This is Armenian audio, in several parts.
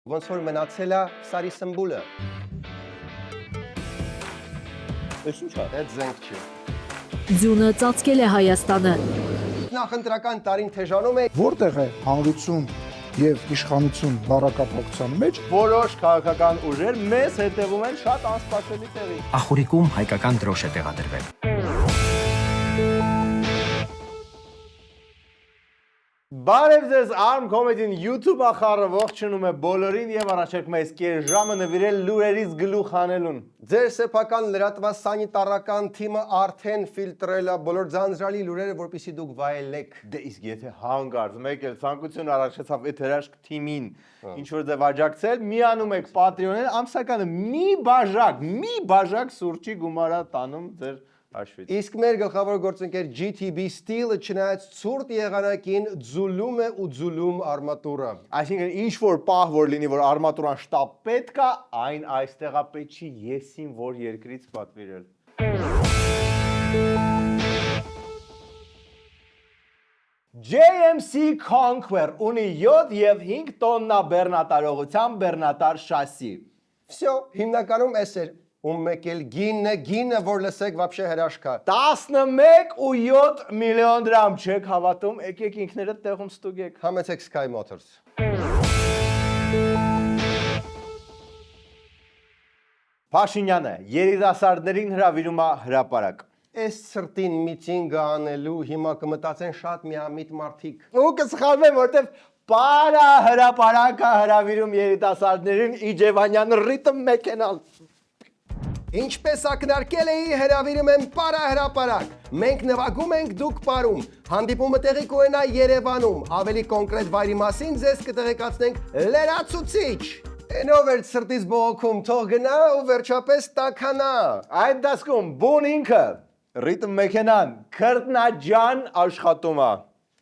Ոնց որ մնացել է Սարի Սմբուլը։ Էս ի՞նչ է։ Այդ զենք չի։ Ձյունը ծածկել է Հայաստանը։ Նախընտրական տարին թեժանում է։ Որտեղ է հանրություն եւ իշխանություն բառակապակցության մեջ Որոշ քաղաքական ուժեր մեզ հետևում են շատ անսպասելի տեղի։ Ախորիկում հայկական դրոշ է տեղադրվել։ Բարև ձեզ Arm Comedy-ն YouTube ախառը ողջունում է բոլորին եւ առաջարկում է այս ժամը նվիրել լուրերից գլուխ հանելուն։ Ձեր սեփական լրատվաց սանիտարական թիմը արդեն ֆիլտրել է բոլոր ձանձրալի լուրերը, որպեսզի դուք վայելեք։ Դե իսկ եթե հանկարծ մեկ էլ ցանկություն առաջացավ այդ հրաշք թիմին ինչ որ ձև աջակցել, միանում եք Patreon-ին, ամսականը մի բաժակ սուրճի գումարա տանում ձեր հաշվից։ Իսկ մեր գլխավոր գործընկեր GTB Steel-ը չնայած ցուրտ եղանակին ձուլում է ու ձուլում արմատուրը։ Այսինքն ինչ որ պահ որ լինի, որ արմատուրան շտապ պետք է, այն այստեղ է պետք չի եսին որ երկրից պատվիրել։ JMC Conquer ունի 7 եւ 5 տոննա բեռնատարողությամբ բեռնատար շասի։ Всё, հիմնականում էս էր։ Ու մեկ էլ գինը, որ լսեք вообще հրաշքա։ 11 ու 7 միլիոն դրամ չեք հավատում, եկեք ինքներդ տեղում ստուգեք։ Համեցեք Sky Motors։ Փաշինյանը երիտասարդներին հրավիրում է հրապարակ։ Այս սրտին միտինգ անելու հիմա կմտածեն շատ միամիտ մարդիկ։ Ու կսխալվեմ, որտեվ պարա հրապարակը հրավիրում երիտասարդներին Իջևանյան ռիթմ մեքենալ։ Ինչպես ակնարկել էի, հրավիրում եմ պարա հրապարակ։ Մենք նվագում ենք, դուք պարում։ Հանդիպումը տեղի կունենա Երևանում։ Ավելի կոնկրետ վայրի մասին ձեզ կտեղեկացնենք լրացուցիչ։ Այնով էր սրտից բողոքում, թող գնա ու վերջապես տաքանա։ Այդ դասկում բուն ինքը ռիթմ մեքենան քրտնաջան աշխատում է։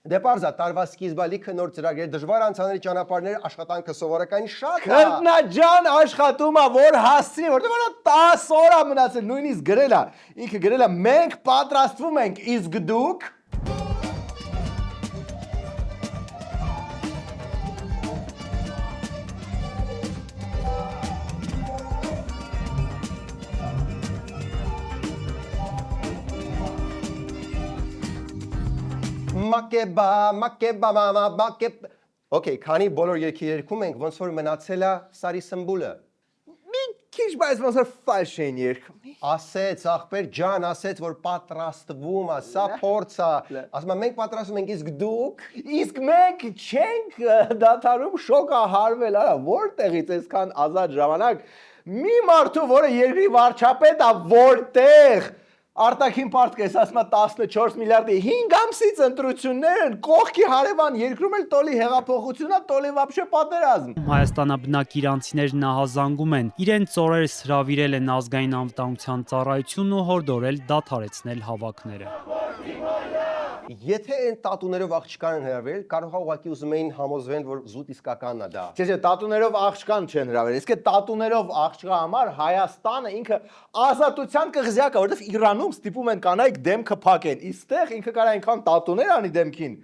Դե պարզա, տարվա սկիզբը լիքը նոր ծրագրեր, դժվար անցանելի ճանապարհներ, աշխատանքը սովորական շատ է։ Քրտնաջան աշխատում է, որ հասցնի, որտեղ որ 10 օր է մնացել, նույնիսկ գրել է։ Ինքը գրել է մենք պատրաստվում ենք, իսկ դուք Մակեբա, մակեբ։ Okay, քանի բոլոր երկիր երգում ենք, ոնց որ մնացել է Սարի Սմբուլը։ մի քիչ բայց ոնց որ ֆալշ են երգում։ Ասեց, ախպեր ջան, ասեց, որ պատրաստվում է, սա փորձ է։ Ասում եմ, մենք պատրաստվում ենք, իսկ դուք։ Իսկ մենք չենք դադարում շոկը հարվել, արա, որտեղից այսքան ազատ ժամանակ մի մարդու, որը երկրի վարչապետ է, որտեղ արտաքին պարտքես ասում է 14 միլիարդի 5 ամսից ընտրություններ են, կողքի հարևան երկրում էլ տոլի հեղափոխությունա, տոլի վաբշե պատերազմ։ Հայաստանաբնակ իրանցիներն ահազանգում են, իրենց ծորերս հրավիրել են ազգային անվտանգության ծառայությունն ու հորդորել դադարեցնել հավաքները։ Եթե այն տատուներով աղջկան են հրավիրել, կարող է ուղղակի ուզում էին համոզվեն, որ զուտ իսկականն է դա։ Չէ, տատուներով աղջկան չեն հրավիրել, իսկ տատուներով աղջկա համար Հայաստանը ինքը ազատության կղզյակ է, որովհետև Իրանում ստիպում են կանայք դեմքը փակեն, իստեղ ինքը կարա այնքան տատուներ անի դեմքին,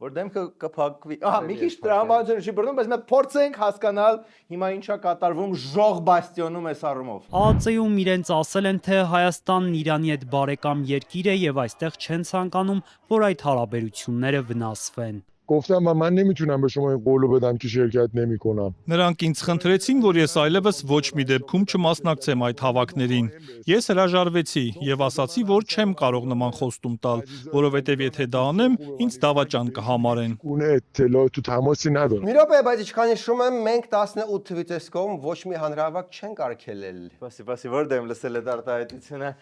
որ դեմքը կփակվի։ Ահա, մի քիչ տրամաբանություն չի բռնում, բայց մենք փորձենք հասկանալ հիմա ինչա կատարվում ժող բաստիոնում այս առումով։ ԱԱԾ-ում իրենց ասել են, թե Հայաստանն Իրանի հետ բարեկամ երկիր է եւ այստեղ չեն ցանկանում, որ այդ հարաբերությունները վնասվեն։ گفتم و من نمیتونم به شما این قولو بدم که شرکت نمیکنم Նրանք ինձ խնդրեցին, որ ես այլևս ոչ մի դեպքում չմասնակցեմ այդ հավաքներին։ Ես հրաժարվեցի եւ ասացի, որ չեմ կարող նման խոստում տալ, որովհետեւ եթե դա անեմ, ինձ դավաճան կհամարեն։ گونه اطلاعات و تماسی ندارم Մի րոպե, բայց ինչքան հիշում եմ, մենք 18 թվից այս կողմ ոչ մի հանրահավաք չենք արգելել։ Բասի որտեղ եմ լսել այդ արտահայտությունը։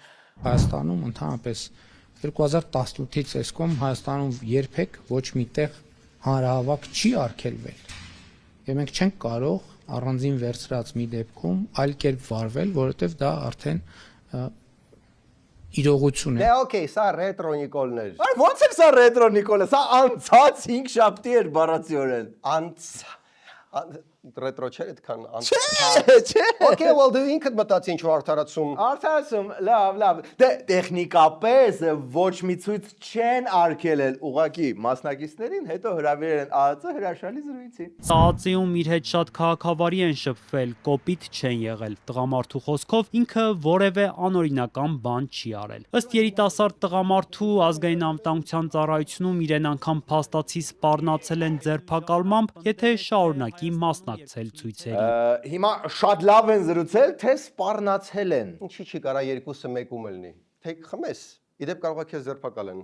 Հայաստանում ընդհանրապես 2018-ից այս կողմ Հայաստանում երբեք ոչ մի տեղ հանրահավաք չի արգելվել։ Եվ մենք չենք կարող առանձին վերցրած մի դեպքում այլ կերպ վարվել, որովհետև դա արդեն իրողություն է։ Դե օքեյ, սա ռետրո Նիկոլներ։ Այ ո՞նց է սա ռետրո Նիկոլը, սա անցած 5 շաբթի էր բառացիորեն։ ռետրո չէ այդքան Չէ։ Okay, well դու ինքդ մտածի ինչ որ արդարացում։ Արդարացում, լավ։ Դե տեխնիկապես ոչ մի ցույց չեն արգելել ուղակի մասնակիցներին, հետո հրավիրել են ԱԱԾ հրաշալի զրույցի։ ՍԱԱԾ-ում իր հետ շատ քաղաքավարի են շփվել, կոպիտ չեն եղել։ Տղամարդու խոսքով ինքը որևէ անօրինական բան չի արել։ Ըստ երիտասարդ տղամարդու ազգային անվտանգության ծառայությունում իրեն անգամ փաստացի սպառնացել են ձերբակալմամբ, եթե շարունակի մասնակցել ցույցերի։ Հիմա շատ լավ են զրուցել, թե սպառնացել են։ Ինչի՞ չի կարա երկուսը մեկում լինի։ Թե խմես։ Իդեպ կարող է քեզ ձերբակալեն։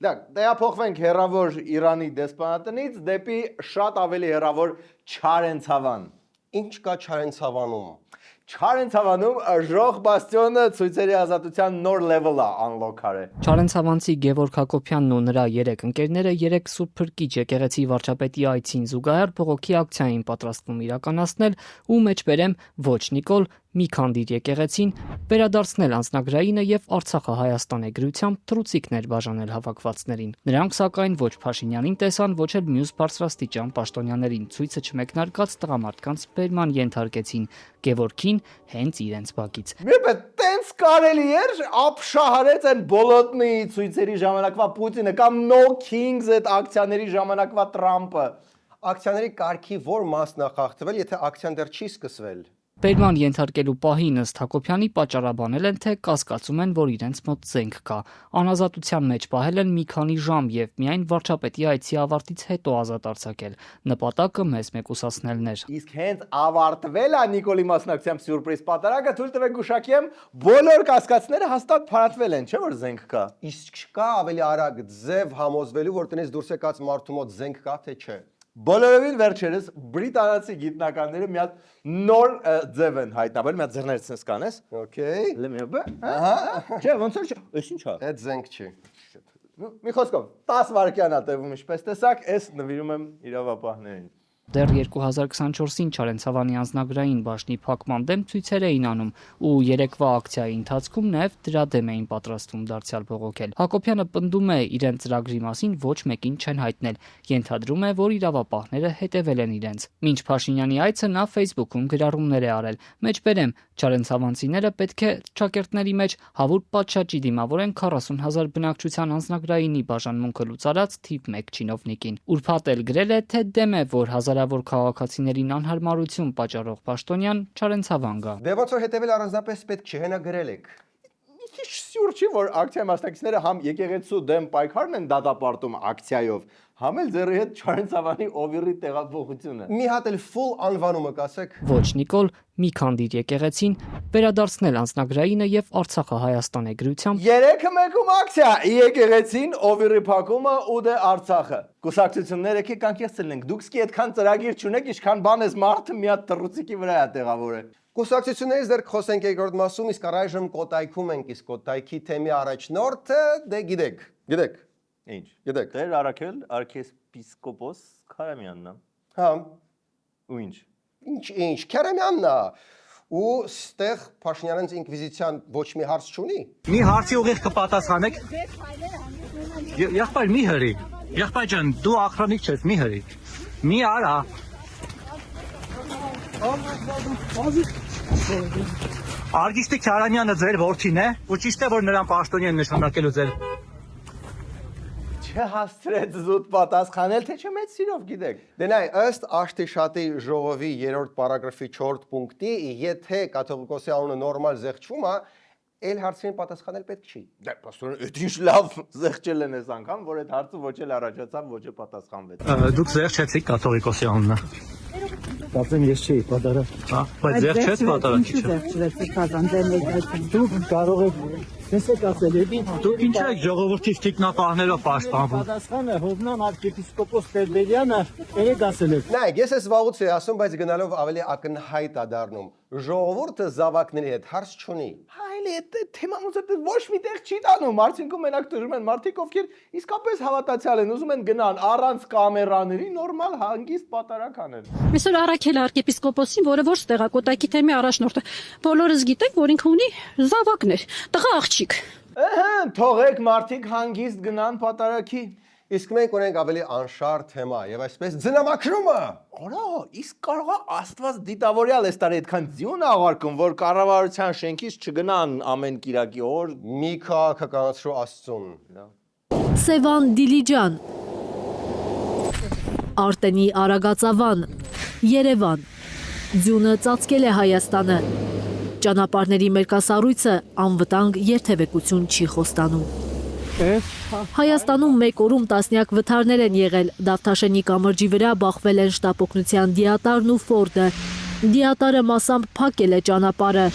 Դակ, տեղափոխվենք հեռավոր Իրանի դեսպանատնից դեպի շատ ավելի հեռավոր Չարենցավան։ Ինչ կա Չարենցավանում։ Չարենցավանում Ժոխ Բաստիոնը ցույցերի ազատության նոր լեվելը անլոքար է։ Չարենցավանցի Գևորգ Հակոբյանն ու նրա 3 ընկերները 3 Սուրբ Փրկիչ եկեղեցի վարչապետի այցին զուգահեռ բողոքի ակցիա էին պատրաստվում իրականացնել ու մեջբերեմ ոչ Նիկոլ մի քանդիր եկեղեցին վերադարձնել անձնագրայինը եւ Արցախը Հայաստան էգրությամբ թռուցիկներ բաժանել հավաքվածներին։ Նրանք սակայն ոչ Փաշինյանին տեսան, ոչ էլ մյուս բարձրաստիճան պաշտոնյաներին ցույցը չմեկնարկած տղամարդկանց բերման ենթարկեցին Գևորգին հենց իրենց բակից։ Միրբե տենց կարելի էր ապշահարեց են բոլոտնի ցույցերի ժամանակվա Պուտինը կամ No Kings այդ ակցիաների ժամանակվա Տրամպը։ Ակցիաների կարգի որ մասն է խախտվել, եթե ակցիան դեռ չի սկսվել։ Բերման ենթարկելու պահին ըստ Հակոբյանի պատճառաբանել են, թե կասկածում են, որ իրենց մոտ զենք կա։ Անազատության մեջ պահել են մի քանի ժամ եւ միայն վարչապետի այցի ավարտից հետո ազատ արձակել։ Նպատակը մեզ մեկուսացնելն էր։ Իսկ հենց ավարտվել է Նիկոլի մասնակցությամբ սյուրպրիզ պատարագը, թույլ տվեք գուշակեմ, բոլոր կասկածները հաստատ փարատվել են, չէ՞ որ զենք կա։ Իսկ չկա ավելի արագ ձև համոզվելու, որ տնից դուրս եկած մարդու մոտ զենք կա թե չէ։ Բոլորովին վերջերս բրիտանացի գիտնականները մի հատ նոր ձև են հայտնաբերել, մի հատ ձեռներս sense կանես։ Okay։ Լեմիոբը։ Ահա։ Չէ, ոնց որ չէ։ Էս ի՞նչ է։ Այդ զենք չի։ Մի խոսքով 10 վայրկյան է տևում, ինչպես տեսակ, ես նվիրում եմ իրավապահներին։ Դեռ 2024-ին Չարենցավանի անձնագրային բաժնի փակման դեմ ցույցեր էին անում ու երեկվա ակցիայի ընթացքում նաև դրա դեմ էին պատրաստվում դարձյալ բողոքել։ Հակոբյանը պնդում է իրենց ծրագրի մասին ոչ մեկին չեն հայտնել, ենթադրում է, որ իրավապահները հետևել են իրենց։ Մինչ Փաշինյանի այցը նա Facebook-ում գրառումներ է արել։ Մեջբերեմ Չարենցավանցիները պետք է ճակերտների մեջ հավուր պատշաճի դիմավորեն 40,000 բնակչության անձնագրայինի բաժանմունքը լուծարած թիվ 1 չինովնիկին։ Ուրբաթ էլ գրել է, թե դեմ է, որ հազարավոր քաղաքացիներին անհարմարություն պատճառող պաշտոնյան Չարենցավան գա։ Դե ոնց որ հետևել առանձնապես պետք չի, հենա գրել եք։ Քիչ սյուր չի, որ ակցիայի մասնակիցները համ եկեղեցու դեմ պայքարն են դատապարտում ակցիայով, համ էլ ձեռի հետ Չարենցավանի օվիրի տեղափոխությունը։ Մի հատ էլ full անվանումը կասեք։ Ոչ Նիկոլ մի քանդիր եկեղեցին վերադարձնել անձնագրայինը եւ Արցախը Հայաստան էգրությամբ 3-ը մեկում ակցիա՝ եկեղեցին, օվիրի փակումը ու դե Արցախը։ Կուսակցությունները եկեք անկեղծելենք, դուք սկի այդքան ծրագիր չունեք, ինչքան բան էս մարդը մի հատ թռուցիկի վրա է տեղավորել։ Կուսակցություններից դեռ խոսենք երկրորդ մասում, իսկ առայժմ Կոտայքում ենք, իսկ Կոտայքի թեմի առաջնորդը դե գիտեք։ Ինչ։ Գիտեք։ Տեր Արաքել arczepiskopos Քարամյանն է։ Հա, Ու ինչ։ ինչ, Քարամյանն է։ Ու ստեղ Փաշինյանից ինկվիզիցիան ոչ մի հարց չունի։ Մի հարցի ուղիղ կպատասխանեք։ Եղբայր մի հրի։ Եղբայր ջան, դու ախրանիկ չես, մի հրի։ Մի արա։ Արգիստի Քարամյանը ձեր որդին է, ու ճիշտ է, որ նրան պաշտոնի են նշանակելու ձեր։ Չհասցրեց զուտ պատասխանել, թե չէ մեծ սիրով գիտեք։ Դե նայ, ըստ Աշտիշատի ժողովի 3-րդ պարագրաֆի 4 պունկտի, եթե կաթողիկոսի անունը նորմալ զեղչվում է, էլ հարցին պատասխանել պետք չի։ Դե պաստորեն, այդ ինչ լավ զեղչել են այս անգամ, որ այդ հարցը ոչ էլ առաջացավ, ոչ էլ պատասխանվեց։ Դուք զեղչեցիք կաթողիկոսի անունը։ Կարծեմ ես չի պատարա։ Հա, բայց զեղչեց պատարակիչը։ Դուք կարող եք տեսեք ասել էլի։ Դուք ինչ եք ժողովրդի թիկնապահներով պաշտպանվում։ Պատասխանը Հովնան arczepiskopos Տերբերյանը երեք ասել եք։ Նայ, ես այս վաղուց էի ասում, բայց գնալով ավելի ակնհայտ է դառնում։ Ժողովուրդը զավակների հետ հարց չունի։ Հայլի այդ թեման ոնց է ոչ մի տեղ չի տանում, արդյունքում մենակ դժում են մարդիկ, ովքեր իսկապես հավատացյալ են, ուզում են գնան առանց կամերաների նորմալ հանգիստ պատարակ անել։ Այսօր Արաքել arczepiskoposին, որը ոչ ստեղ է Կոտայքի թեմի առաջնորդը։ Բոլորս գիտենք, որ ինքը ունի զավակներ, տղա աղջիկ։ Ահա, թողեք մարդիկ հանգիստ գնան պատարակի։ Իսկ մենք ունենք ավելի անշարժ թեմա եւ այսպես ձնամաքրումը։ Արա, իսկ կարողա Աստված դիտավորյալ էս տարի այդքան ձյուն աղարկում, որ կառավարության շենքից չգնան ամեն կիրակի օր Մի քաղաքականացրու Աստծուն։ Սևան Դիլիջան, Արտենի Արագածավան, Երևան։ Ձյունը ծածկել է Հայաստանը։ Ճանապարհների մերկասառույցը անվտանգ երթևեկություն չի խոստանում։ Հայաստանում մեկ օրում տասնյակ վթարներ են եղել, Դավթաշենի կամրջի վրա բախվել են շտապօգնության դիատարն ու Ֆորդը։ Դիատարը մասամբ փակել է ճանապարհը,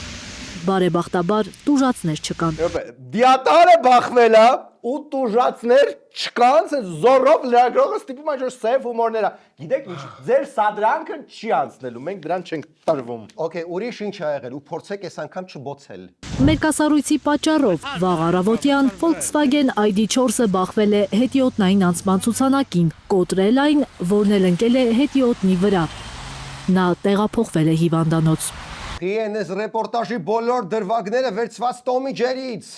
բարեբախտաբար տուժածներ չկան։ Դիատարը բախվել է ու տուժածներ չկան, զորով լրագրողը ստիպում է որ սև հումորներ է։ Գիտեք ինչ, ձեր սադրանքը չի անցնելու, մենք դրան չենք տրվում։ Okay, ուրիշ ինչ ա եղել ու փորձեք այս անգամ չբոցել։ Մերկասառույցի պատճառով վաղ առավոտյան Volkswagen ID4-ը բախվել է հետիոտնային անցման ցուցանակին, կոտրել այն, որն էլ ընկել է հետիոտնի վրա։ Նա տեղափոխվել է հիվանդանոց։ Հիենես ռեպորտաժի բոլոր դրվագները վերցված Տոմի ջերից։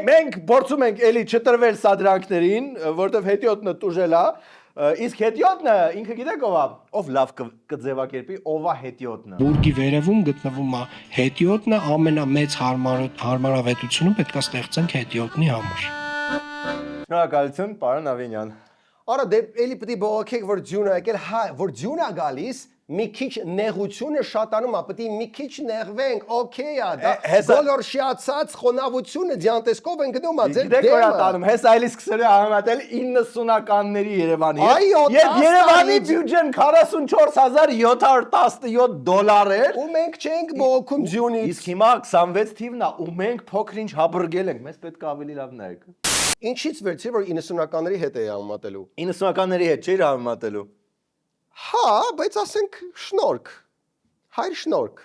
Մենք փորձում ենք էլի չտրվել սադրանքներին, որտեվ հետիոտնը տուժել է, իսկ հետիոտնը ինքը գիտեք ով է, ով լավ կձևակերպի, ով է հետիոտնը։ Բուրգի վերևում գտնվում է հետիոտնը, ամենամեծ հարմարավետությունը պետք է ստեղծենք հետիոտնի համար։ Շնորհակալություն, պարոն Ավենյան։ Արա դե էլի պետք է բողոքեք որ ձյուն ա եկել, հա, որ ձյուն ա գալիս, մի քիչ նեղությունը շատանում է, պետք է մի քիչ նեղվենք, օքեյ է, դա բոլոր շիացած խոնավությունը դիանտեսկով են գնում, ձեր դեմը։ Գիտեք որ ատանում, հես այլի սկսել է համեմատել 90-ականների Երևանի հետ։ Եվ Երևանի բյուջեն 44717 դոլար էր։ Ու մենք չենք բողոքում ձյունից։ Իսկ հիմա 26 թիվն է, ու մենք փոքր-ինչ հաբրգել ենք, մեզ պետք է ավելի լավ նայեք։ Ինչից վերցի որ 90-ականների հետ էի համեմատելու։ 90-ականների հետ չէի համեմատելու։ Հա, բայց ասենք շնորհք, հայր շնորհք։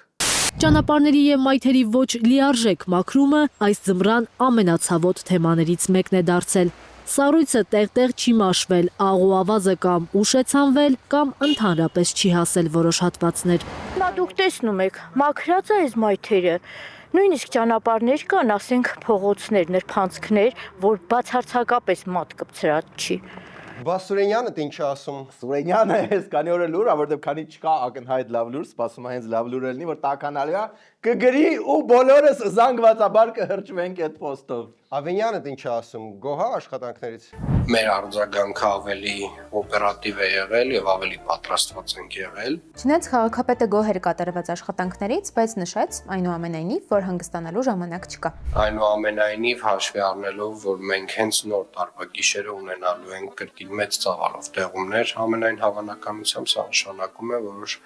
Ճանապարհների եւ մայթերի ոչ լիարժեք մաքրումը այս ձմռան ամենացավոտ թեմաներից մեկն է դարձել։ Սառույցը տեղ-տեղ չի մաշվել, աղ ու ավազը կամ ուշ է ցանվել, կամ ընդհանրապես չի հասել որոշ հատվածներ։ Նա դուք տեսնում եք, մաքրած է այս մայթերը։ Նույնիսկ ճանապարհներ կան, ասենք փողոցներ, նրբանցքներ, որ բացարձակապես մատ կպցրած չի։ Բա Սուրենյանը ինչ է ասում։ Սուրենյանը էս քանի օր է լուր, որտեղ քանի չկա ակնհայտ լավ լուր, սպասում է հենց լավ լուրը լինի, որ տականալու է, կգրի ու բոլորս զանգվածաբար կհրճվենք այդ պոստով։ Ավենյանը ինչ է ասում, գոհա աշխատանքներից։ Մեր արձագանքը ավելի օպերատիվ է եղել եւ ավելի պատրաստված ենք եղել։ Չնայած քաղաքապետը գոհ էր կատարված աշխատանքներից, բայց նշեց այնուամենայնիվ, որ հանգստանալու ժամանակ չկա։ Այնուամենայնիվ հաշվի առնելով, որ մենք հենց նոր տարվա գիշերը ունենալու ենք կրկին մեծ ծավալով տեղումներ, ամենայն հավանականությամբ սա նշանակում է, որ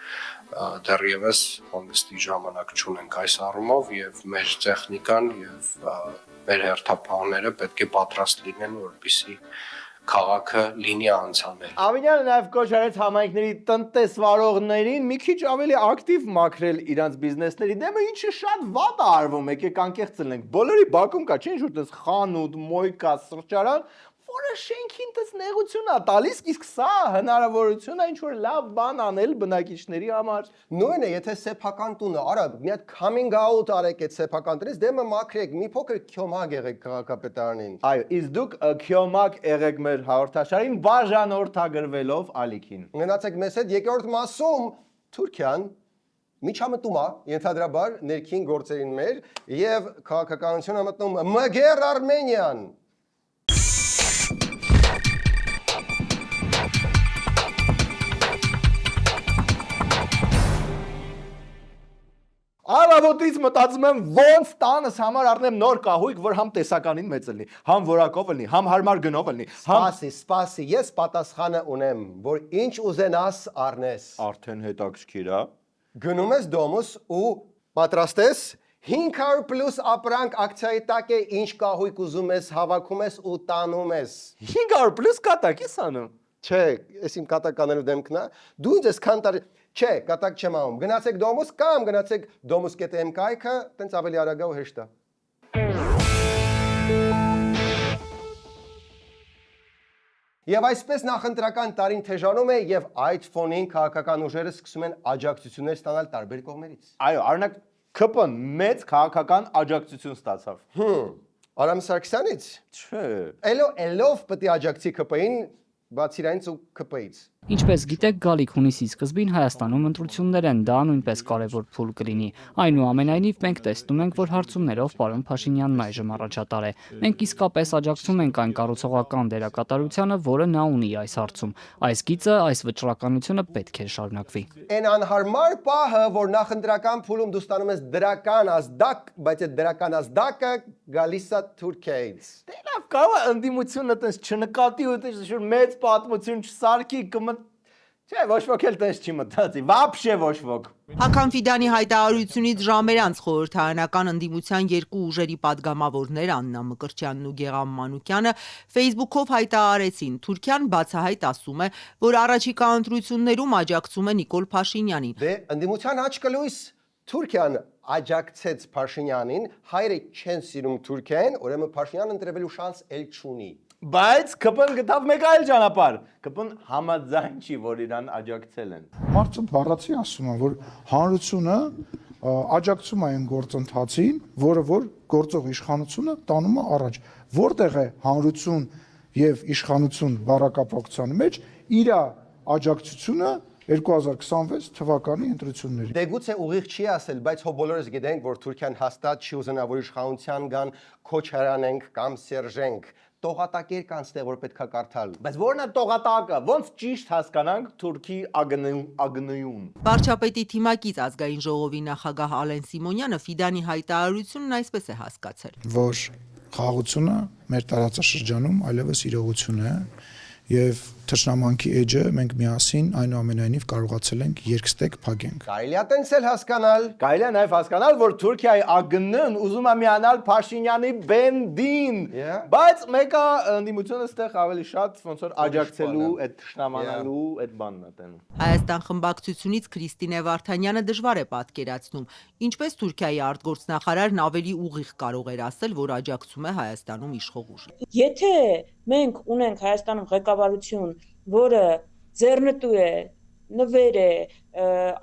դեռևս հանգստի ժամանակ չունենք այս առումով եւ մեր տեխնիկան եւ մեր հերթապահները պետք է պատրաստ լինեն, որպեսզի քաղաքը լինի անցանել։ Ավենյանը նաև կոչ արեց համայնքների տնտեսվարողներին մի քիչ ավելի ակտիվ մաքրել իրանց բիզնեսների դեմը, ինչը շատ վատ է արվում, եկեք անկեղծ լինենք։ Բոլորի բակում կա, չէ՞ ինչ որ տես խանութ, մոյկա, սրճարան, որը շենքին տես նեղություն է տալիս, իսկ սա հնարավորություն է ինչ որ լավ բան անել բնակիչների համար։ Նույնը, եթե սեփական տունը, արա, մի հատ coming out արեք այդ սեփական տնից, դեմը մաքրեք, մի փոքր քյոմակ եղեք քաղաքապետարանին։ Այո, իսկ դուք քյոմակ եղեք մեր հաղորդաշարին բաժանորդագրվելով ալիքին։ Գնացեք մեզ հետ երկրորդ մասում Թուրքիան միջամտում է ենթադրաբար ներքին գործերին մեր եւ քաղաքականությունը մտնում Մգեր Արմենիան։ Առավոտից մտածում եմ ոնց տանս համար առնեմ նոր կահույք, որ համ տեսականին մեծ լինի, համ որակով լինի, համ հարմար գնով լինի։ Սպասի, ես պատասխանը ունեմ, որ ինչ ուզենաս առնես։ Արդեն հետաքրքիր է։ Գնում ես դոմոս ու պատրաստ ես 500 պլյուս ապրանք ակցիայի տակ է, ինչ կահույք ուզում ես, հավաքում ես ու տանում ես։ 500 պլյուս կատակ ես անում։ Չէ, ես իմ կատակ անելու դեմքն է։ Դու ինձ ես քանտար Չէ, կատակ չեմ անում։ Գնացեք դոմոս կամ գնացեք domus.am կայքը, տենց ավելի արագ ու հեշտ է։ Եվ այսպես նախընտրական տարին թեժանում է եւ այդ ֆոնին քաղաքական ուժերը սկսում են աջակցություններ ստանալ տարբեր կողմերից։ Այո, առնակ ԿՊ-ն մեծ քաղաքական աջակցություն ստացավ։ Արամ Սարգսյանից։ Չէ։ Էլով պետք է աջակցի ԿՊ-ին, բացի իրենից ու ԿՊ-ից։ Ինչպես գիտեք, գալիք հունիսի սկզբին Հայաստանում ընտրություններ են, դա նույնպես կարևոր փուլ կլինի։ Այնուամենայնիվ, մենք տեսնում ենք, որ հարցումներով պարոն Փաշինյանն այժմ առաջատար է։ Մենք իսկապես աջակցում ենք այն կառուցողական դերակատարությանը, որը նա ունի այս հարցում։ Այս գիծը, այս վճռականությունը պետք է շարունակվի։ Այն անհարմար պահը, որ նախընտրական փուլում դու ստանում ես դրական ազդակ, բայց այդ դրական ազդակը գալիս է Թուրքիայից։ Դե լավ, կարող է ընդդիմությունը տես չնկատի ու տես մեծ պատմություն չսարքի Չէ, ոչ ոք էլ տես չի մտածի, վաբշե ոչ ոք։ Հական Ֆիդանի հայտարարությունից ժամեր անց խորհրդարանական ընդդիմության երկու ուժերի падգամավորներ Աննա Մկրտչյանն ու Գեղամ Մանուկյանը Facebook-ով հայտարարեցին. Թուրքիան բացահայտ ասում է, որ առաջիկա ընտրություններում աջակցում է Նիկոլ Փաշինյանին։ Դե ընդդիմության աչքլույս Թուրքիան աջակցեց Փաշինյանին, հայրը չեն սիրում Թուրքիային, ուրեմն Փաշինյանը ընտրվելու շանս էլ չունի։ Բայց ԿՊ-ն գտավ մեկ այլ ճանապարհ։ ԿՊ-ն համաձայն չի, որ իրան աջակցել են։ Մարդը բառացի ասում է, որ հանրությունը աջակցում է այն գործընթացին, որը որ գործող իշխանությունը տանում է առաջ։ Որտեղ է հանրություն եւ իշխանություն բառակապակցության մեջ իր աջակցությունը 2026 թվականի ընտրությունների։ Դե գուցե ուղիղ չի ասել, բայց հո բոլորս գիտենք, որ Թուրքիան հաստատ չի ուզենա, որ իշխանության գան քոչարանենք կամ սերժենք։ Տողատակեր կան ստեղ, որ պետքա կարդալ։ Բայց ո՞րն է տողատակը, ոնց ճիշտ հասկանանք Թուրքի ագնույուն։ Վարչապետի թիմակից ազգային ժողովի նախագահ Ալեն Սիմոնյանը Ֆիդանի հայտարարությունն այսպես է հասկացել. Որ խաղաղությունը մեր տարածաշրջանում այլևս իրողություն է եւ թշնամանքի էջը մենք միասին այնուամենայնիվ կարողացել ենք երկստեք փակենք։ Կարելի է տենցել հասկանալ։ Կարելի է նաև հասկանալ, որ Թուրքիայի ԱԳՆ-ն ուզում է միանալ Փաշինյանի բենդին, բայց մեկը ընդդիմությունը ստեղ ավելի շատ ոնց որ աջակցելու, այդ թշնամանալու այդ բանն է տենում։ Հայաստան խմբակցությունից Քրիստինե Վարդանյանը դժվար է պատկերացնում, ինչպես Թուրքիայի արտգործնախարարն ավելի ուղիղ կարող էր ասել, որ աջակցում է Հայաստանում իշխող ուժին։ Եթե մենք ունենք Հայաստանում ղեկավարություն, որը ձեռնտու է, նվեր է,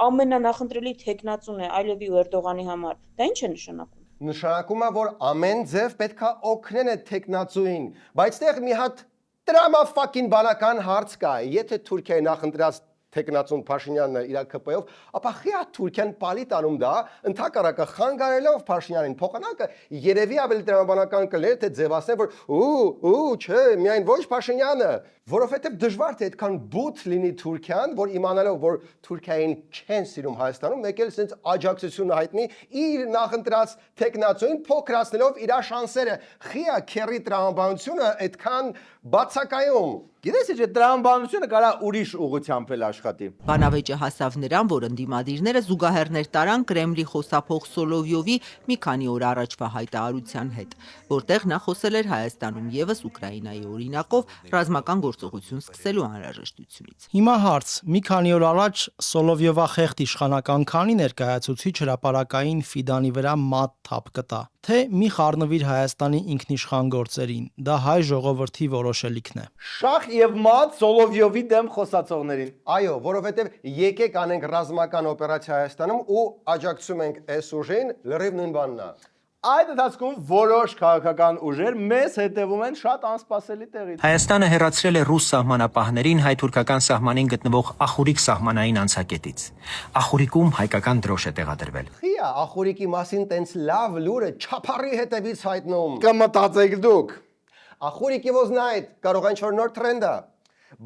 ամենանախընտրելի թեկնածուն է Ալիևի ու Էրդողանի համար, դա ինչ է նշանակում։ Նշանակում է, որ ամեն ձև պետքա օգնեն այդ թեկնածուին, բայց տեղ մի հատ տրամաֆակին բանական հարց կա, եթե Թուրքիայի նախընտրած թեկնածուն Փաշինյանն է իր ԿՊ-ով, ապա խիա Թուրքիան պալի տանում դա, ընդհակառակը խանգարելով Փաշինյանին փոխանակը, երևի ավելի տրամաբանական կլներ, թե ձևացնեն, որ չէ, միայն ոչ Փաշինյանը, որովհետև դժվար թե այդքան բութ լինի Թուրքիան, որ իմանալով, որ Թուրքիային չեն սիրում Հայաստանում, մեկ էլ sense աջակցությունը հայտնի իր նախընտրած թեկնածուին փոքրացնելով իր շանսերը։ Խիա քերի տրամաբանությունը այդքան բացակայում։ Գիտես, ինչ տրամաբանությունը կարա ուրիշ ուղղությամբ էլ աշխատի։ Բանավեճը հասավ նրան, որ ընդդիմադիրները զուգահեռներ տարան Կրեմլի խոսափող Սոլովյովի մի քանի օր առաջվա հայտարարության հետ, որտեղ նա խոսել էր Հայաստանում եւս Ուկրաինայի օրինակով ռազմական գործողություն սկսելու անհրաժեշտությունից։ Հիմա հարց. մի քանի օր առաջ Սոլովյովախեղտ իշխանական քանի ներկայացուցիչ հրապարակային Ֆիդանի վրա մատ թափ կտա, թե մի խառնվիր Հայաստանի ինքնիշխան գործերին, դա հայ ժողովրդի որոշելիքն է։ Շախ եւ մատ Սոլովյովի դեմ խոսացողներին։ Այո, որովհետև եկեք անենք ռազմական օպերացիա Հայաստանում ու աջակցում ենք այս ուժին, լրիվ նույն բանն է։ Այդ ընթացքում որոշ քաղաքական ուժեր մեզ հետևում են շատ անսպասելի տեղից։ Հայաստանը հեռացրել է ռուս սահմանապահներին հայ-թուրքական սահմանին գտնվող Ախուրիկ սահմանային անցակետից։ Ախուրիկում հայկական դրոշ է տեղադրվել։ Խիա, Ախուրիկի մասին տենց լավ լուրը չափարի հետևից հայտնում։ Կմտածեք դուք։ Ախուրիկի ոզնայդ, կարող այն չոր նոր թրենդ է։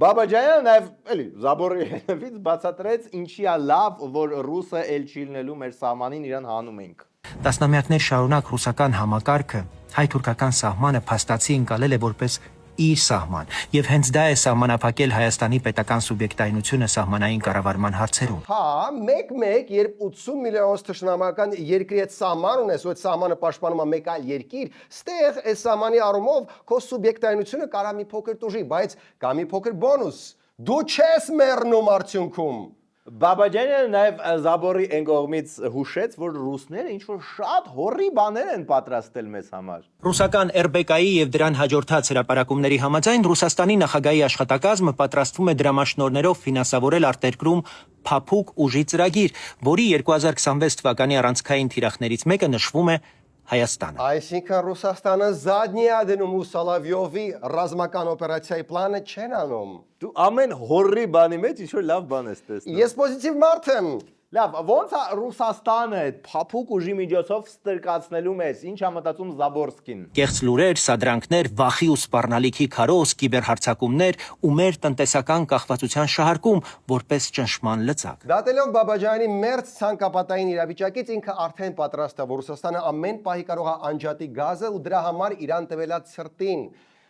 Բաբաջանյանը նաև էլի Զաբորի հետևից բացատրեց ինչի է լավ, որ ռուսը էլ չի լինելու մեր սահմանին իրան հանում ենք։ Տասնամյակներ շարունակ ռուսական համակարգը հայ-թուրքական սահմանը փաստացի ընկալել է որպես իր սահման, եւ հենց դա է սահմանափակել Հայաստանի պետական սուբյեկտայնությունը սահմանային կառավարման հարցերում։ Հա, մեկ, երբ 80 միլիոնոց թշնամական երկրի այդ սահման ունես, ու այդ սահմանը պաշտպանում է մեկ այլ երկիր, ստեղ այս սահմանի առումով քո սուբյեկտայնությունը կարա մի փոքր տուժի, բայց կա մի փոքր բոնուս։ Դու չես մեռնում արդյունքում։ Բաբաջանյանը նաև Զաբորի այն կողմից հուշեց, որ ռուսները ինչ-որ շատ հորի բաներ են պատրաստել մեզ համար։ Ռուսական RBK-ի եւ դրան հաջորդած հրապարակումների համաձայն Ռուսաստանի նախագահի աշխատակազմը պատրաստվում է դրամաշնորհներով ֆինանսավորել արտերկրում փափուկ ուժի ծրագիր, որի 2026 թվականի առանցքային թիրախներից մեկը նշվում է Հայաստանը։ Այսինքն Ռուսաստանը զադնիա դնում ու Սալավյովի ռազմական օպերացիայի պլանը չեն անում։ Դու ամեն հորրի բանի մեջ ինչ-որ լավ բան ես տեսնում։ Ես պոզիտիվ մարդ եմ։ Լավ, ո՞նց է Ռուսաստանը այդ փափուկ ուժի միջոցով ստրկացնելու մեզ, ինչ է մտածում Զաբորսկին։ Կեղծ լուրեր, սադրանքներ, վախի ու սպառնալիքի քարոզ, կիբերհարցակումներ ու մեր տնտեսական կախվածության շահարկում որպես ճնշման լծակ։ Դատելով Բաբաջանյանի մերձ ցանկապատային իրավիճակից ինքը արդեն պատրաստ է, որ Ռուսաստանը ամեն պահի կարող է անջատի գազը ու դրա համար Իրան տվելա ցրտին։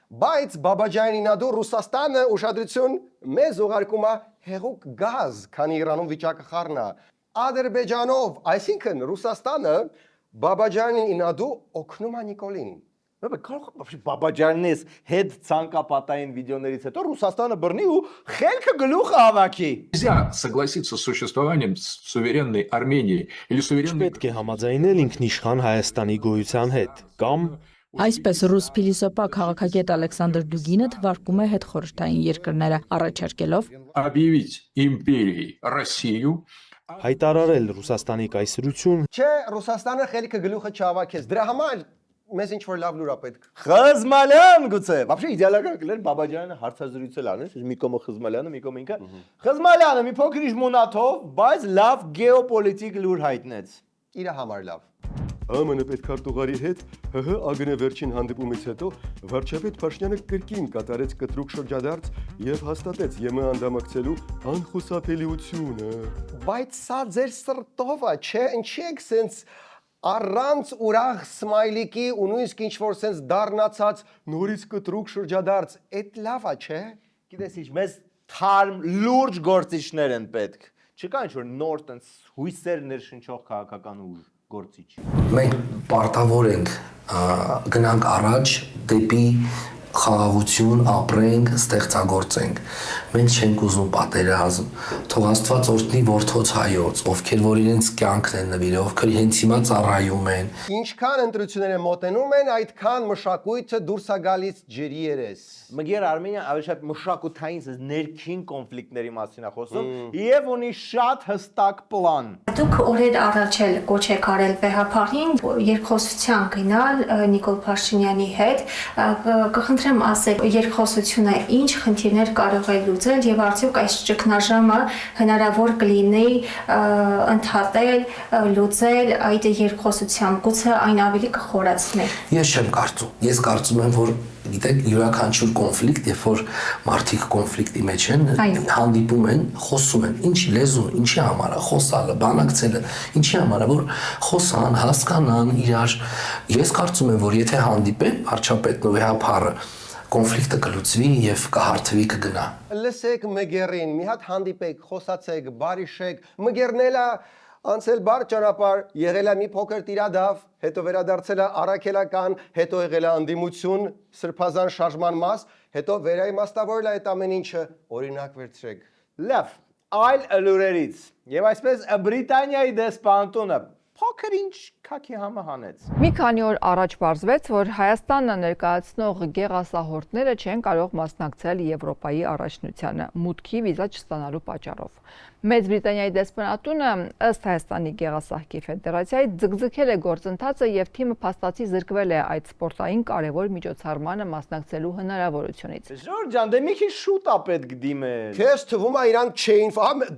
Բայց Բաբաջանյանին ադու Ռուսաստանը ուշադրություն մեզ ուղարկում է հեղուկ գազ, քանի Իրանում վիճակը խառն է։ Ադրբեջանով, այսինքն Ռուսաստանը Բաբաջանյանին ադու օգնում է Նիկոլին։ Կարող Բաբաջանյանից հետ ցանկապատային վիդեոներից հետո Ռուսաստանը բռնի ու խելքը գլուխը հավաքի։ Нельзя согласиться с существованием суверенной Армении или суверенной. Պետք է համաձայնել ինքնիշխան Հայաստանի գոյության հետ կամ Այսպես ռուս փիլիսոփա քաղաքագետ Ալեքսանդր Դուգինը թվարկում է հետխորհրդային երկրները առաջարկելով объявить империей Россию, հայտարարել Ռուսաստանի կայսրություն։ Չէ, Ռուսաստանը խելքը գլուխը չհավաքեց։ Դրա համար մեզ ինչ որ լավ լուր է պետք։ Խզմալյան գուցե։ Вообще իդեալական կլեր Բաբաջյանը հարցազրույցել անես, մի կողմը Խզմալյանը, մի կողմը ինքը։ Խզմալյանը մի փոքր իր մունաթով, բայց լավ գեոպոլիտիկ լուր հայտնեց։ Իր համար լավ։ ԱՄՆ պետքարտուղարի հետ ՀՀ ԱԳՆ վերջին հանդիպումից հետո վարչապետ Փաշինյանը կրկին կատարեց կտրուկ շրջադարձ եւ հաստատեց ԵՄ անդամակցելու անխուսափելիությունը։ Բայց սա ձեր սրտով է, չէ, ինչի եք սենց առանց ուրախ սմայլիկի ու նույնիսկ ինչ որ սենց դառնացած նորից կտրուկ շրջադարձ, այդ լավ է, չէ։ Գիտես ինչ, մեզ թարմ լուրջ գործիչներ են պետք։ Չկա ինչ որ նոր տենց հույսեր ներշնչող քաղաքական ուժ գործիչ։ Մենք պարտավոր ենք գնանք առաջ դեպի խաղաղություն, ապրենք, ստեղծագործենք։ Մենք չենք ուզում պատերազմ։ Թող Աստված օրհնի որդոց հայոց, ովքեր որ իրենց կյանքն են նվիրել, ովքեր հենց հիմա ծառայում են։ Ինչքան ընտրությունները մոտենում են, այդքան մշակույթը դուրս է գալիս ջրի երես։ Մգեր Արմենիան ավելի շատ մշակութային ներքին կոնֆլիկտների մասին է խոսում եւ ունի շատ հստակ պլան։ Դուք օրեր առաջ էլ կոչ եք արել վեհապարին երկխոսության գնալ Նիկոլ Փաշինյանի հետ, կխնդրեմ ասեք երկխոսությունը ինչ խնդիրներ կարող է լուծել եւ արդյոք այս ճգնաժամը հնարավոր կլինի ընդհատել, լուծել այդ երկխոսությամբ, գուցե այն ավելի կխորացնի։ Ես չեմ կարծում։ Ես կարծում եմ, որ գիտեք, յուրաքանչյուր կոնֆլիկտ, երբ որ մարդիկ կոնֆլիկտի մեջ են, հանդիպում են, խոսում են, ինչի լեզուն, ինչի համար է խոսալը, բանակցելը, ինչի համար է, որ խոսան, հասկանան իրար։ Ես կարծում եմ, որ եթե հանդիպեն վարչապետն ու վեհապարը, կոնֆլիկտը կլուծվի եւ կհարթվի կգնա։ Լսեք Մգերին, մի հատ հանդիպեք, խոսացեք, բարիշեք, Մգերնելա անցել բար ճանապարհ, եղել է մի փոքր տիրադավ, հետո վերադարձել է առաքելական, հետո եղել է անդիմություն, սրբազան շարժման մաս, հետո վերաիմաստավորել է այդ ամեն ինչը, օրինակ վերցրեք։ Լավ, այլ լուրերից։ Եվ այսպես Բրիտանիայի դեսպանատունը փոքր ինչ քաքի համը հանեց։ Մի քանի օր առաջ պարզվեց, որ Հայաստանը ներկայացնող գեղասահորդները չեն կարող մասնակցել Եվրոպայի առաջնությանը մուտքի վիզա չստանալու պատճառով։ Մեծ Բրիտանիայի դեսպանատունը ըստ Հայաստանի գեղասահքի ֆեդերացիայի ձգձգել է գործընթացը եւ թիմը փաստացի զրկվել է այդ սպորտային կարևոր միջոցառմանը մասնակցելու հնարավորությունից։ Ժորժ ջան, դե մի քիչ շուտ է պետք դիմել։ Քեզ թվում է իրանք չէին,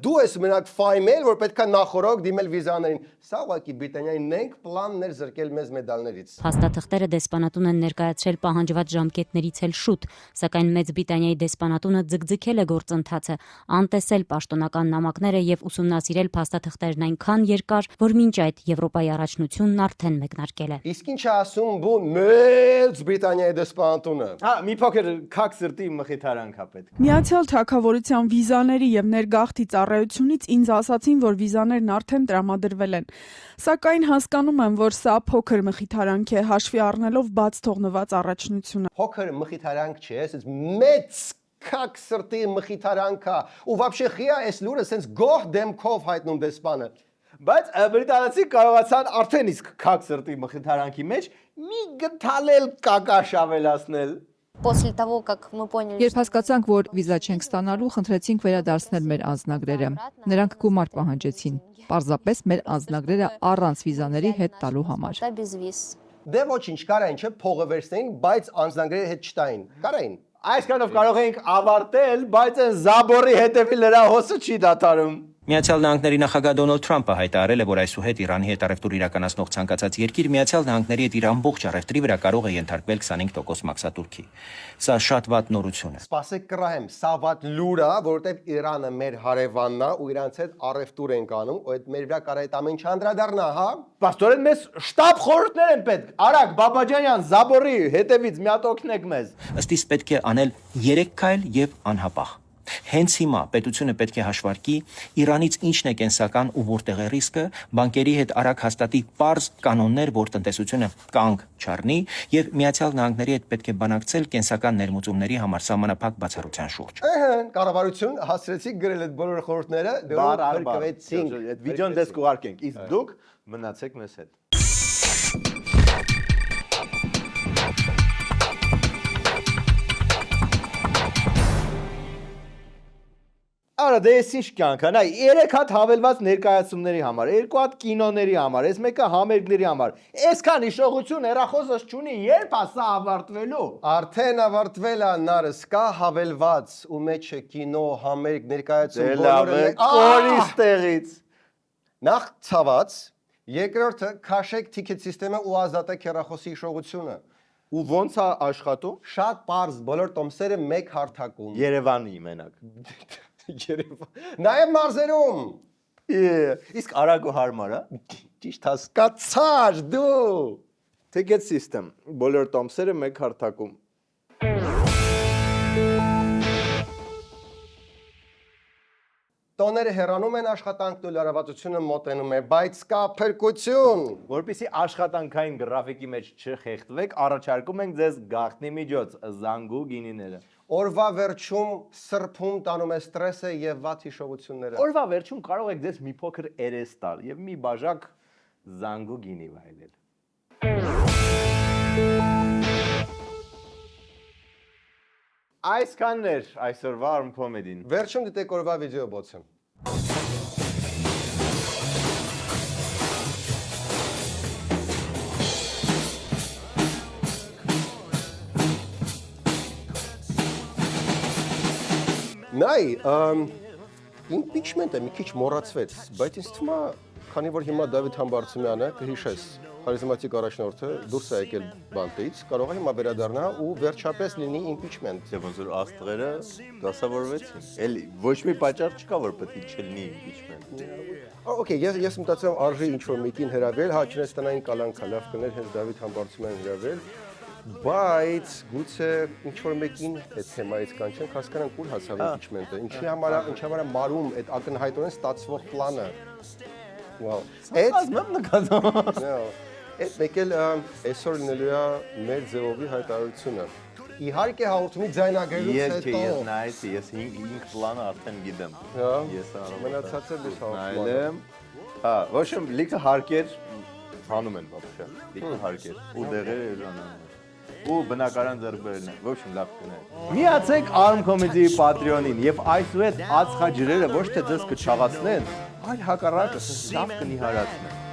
դու ես մենակ ֆայմել, որ պետքա նախորոք դիմել վիզաներին։ Սա ուղղակի Բրիտանիայի նենք պլաններ զրկել մեզ մեդալներից։ Փաստաթղթերը դեսպանատուն են ներկայացրել պահանջված ժամկետներից էլ շուտ, սակայն Մեծ Բրիտանիայի դեսպանատունը ձգձգել է գործընթացը, անտեսել պաշտոնական նամակները եւ ուսումնասիրել փաստաթղթերն այնքան երկար, որ մինչ այդ Եվրոպայի առաջնությունն արդեն մեկնարկել է։ Իսկ ինչ ասում բու Մեծ Բրիտանիայի դեսպանատունը։ Հա, մի փոքր քակ սրտի մխիթարանք է պետք։ Միացյալ Թագավորության վիզաների եւ ներգաղթի ծառայությունից ինձ ասացին, որ վիզաներն արդեն տրամադրվել են։ Սակայն հասկանում եմ, որ սա փոքր մխիթարանք է, հաշվի առնելով բաց թողնված առաջնությունը։ Փոքր մխիթարանք չէ, այս մեծ քակ սրտի մխիթարանքա, ու вообще խիա այս լուրը սենց գոհ դեմքով հայտնում դեսպանը։ Բայց բրիտանացի կարողացան արդեն իսկ քակ սրտի մխիթարանքի մեջ մի գտալել կակաշ ավելացնել։ Երբ հասկացանք, որ վիզա չենք ստանալու, խնդրեցինք վերադարձնել մեր անձնագրերը։ Նրանք գումար պահանջեցին, պարզապես մեր անձնագրերը առանց վիզաների հետ տալու համար։ Դե ոչինչ, կարային չէ, փողը վերցնեին, բայց անձնագրերը հետ չտային։ Կարային։ Այսքանով կարող ենք ավարտել, բայց այն Զաբորի հետևի լրահոսը չի դադարում։ Միացյալ Նահանգների նախագահ Դոնալդ Թրամփը հայտարարել է, որ այսուհետ Իրանի հետ առևտուր իրականացնող ցանկացած երկիր Միացյալ Նահանգների հետ իր ամբողջ առևտրի վրա կարող է ենթարկվել 25% մաքսատուրքի։ Սա շատ վատ նորություն է։ Սպասեք կռահեմ, սա վատ լուր է, որովհետև Իրանը մեր հարևանն է ու իրանց հետ առևտուր ենք անում, ու այդ մեր վրա կարող է այդ ամեն ինչ անդրադառնա, հա։ Պաստորեն մեզ շտաբ խորհուրդներ են պետք։ Արագ Բաբաջանյան, Զաբորի հետևից մի հատ օգնեք մեզ։ Ըստ իս պետք է անել 3 քայլ եւ անհապաղ։ Հենց հիմա պետությունը պետք է հաշվարկի Իրանից ինչն է կենսական ու որտեղ է ռիսկը, բանկերի հետ արագ հաստատի պարզ կանոններ, որ տնտեսությունը կանգ չառնի, եւ Միացյալ Նահանգների հետ պետք է բանակցել կենսական ներմուծումների համար սահմանափակ բացառության շուրջ։ Կառավարություն հասցրեցիք գրել այդ բոլոր խորհուրդները, դեռ փրկվեցինք։ Այդ վիդեոն դες կուղարկենք, իսկ դուք մնացեք մեզ հետ։ Արա դե էս ինչ կյանք է, նայ 3 հատ հավելված ներկայացումների համար, 2 հատ կինոների համար, այս մեկը համերգների համար։ Այսքան հիշողություն հեռախոսս չունի, երբ է սա ավարտվելու։ Արդեն ավարտվել է նարս, կա հավելված ու մեջը կինո, համերգ, ներկայացում բոլորը կորիս տեղից։ Նախ ցաված, երկրորդը քաշեք ticket system-ը ու ազատեք հեռախոսի հիշողությունը։ Ու ոնց է աշխատում։ Շատ པարզ, բոլոր տոմսերը մեկ հարթակում։ Երևանի մենակ։ Նաև մարզերում։ Իսկ արագ ու հարմար է։ Ճիշտ հասկացար դու։ Ticket system, բոլոր տոմսերը մեկ հարթակում։ Տոները հեռանում են, աշխատանքն ու լարվածությունը մոտենում է, բայց կա փրկություն։ Որպեսզի աշխատանքային գրաֆիկի մեջ չխեղդվեք, առաջարկում ենք ձեզ գաղտնի միջոց՝ զանգու գինիները։ Օրվա վերջում սրբում տանում է ստրեսը եւ վատ հիշողությունները։ Օրվա վերջում կարող եք ձեզ մի փոքր երես տալ եւ մի բաժակ զանգու գինի վայելել։ Այսքանն էր այսօրվա Arm Comedy-ն։ Վերջում դիտեք օրվա վիդեո բոցը։ Նայ, impeachment-ը մի քիչ մոռացվեց, բայց ինձ թվում է, քանի որ հիմա Դավիթ Համբարձումյանը կհիշես, խարիզմատիկ առաջնորդը դուրս է եկել բանտից, կարող է հիմա վերադառնա ու վերջապես լինի impeachment։ Դե ոնց որ աստղերը դասավորվեցին։ Էլի ոչ մի պատճառ չկա, որ պետք է չլինի impeachment։ Okay, ես մտածում եմ արժի ինչ-որ մեկին հրավիրել, հա Չինաստանային կալանքա, լավ կներ հենց Դավիթ Համբարձումյանին հրավիրել, բայց գուցե ինչ-որ մեկին այդ թեմայից կանչենք, հասկանանք ուր հասավ impeachment-ը, ինչի համար է մարում այդ ակնհայտորեն ստացվող պլանը։ Wow. Ասում նկատում։ Այդ մեկ էլ այսօր լինելու է մեր ձևովի հայտարարությունը։ Իհարկե հաղորդումի ձայնագրելուց հետո։ Ես նայեցի, ես 5 պլանը արդեն գիտեմ։ Ես մնացածը դες հաղորդում եմ։ Հա, ոչ եմ լիքը հարկեր հանում են բաբշա։ Լիքը հարկեր։ Ու դեղերը Իրանանում։ Ու բնակարան ձեռք բերելն է, ոչ իմ լավ կներ։ Միացեք Arm Comedy-ի Patreon-ին եւ այսուհետ ածխաջրերը ոչ թե ձեզ կչաղացնեն, այլ հակառակը լավ կնիհարացնեն։